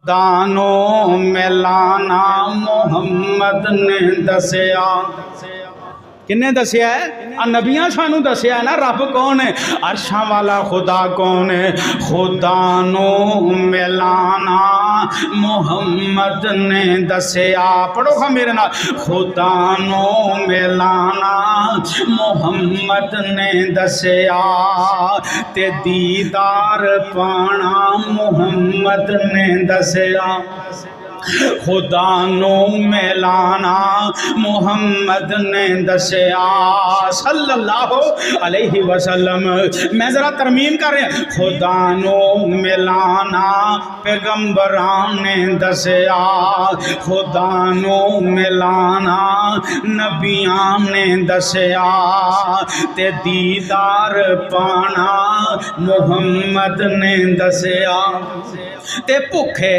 दानो मिलाना मुहम्मद ने दसिया। किन्ने दसिया है? नबियां सानू दसिया है ना रब कौन है, अरशां वाला खुदा कौन है। खुदा नो मिलाना मुहम्मद ने दसिया। पढ़ो खा मेरे नाल, खुदा नो मिलाना मुहम्मद ने दसिया ते दीदार पाना मुहम्मद ने दसिया। खुदा नो मिलाना मुहम्मद ने दसिया सल्लल्लाहु अलैहि वसल्लम। मैं जरा तरमीम कर रहा, खुदा नो मिलाना पैगंबरान ने दसिया। खुदा नो मिलाना नबियां ने दसिया ते दीदार पाना मुहम्मद ने दसिया ते भुखे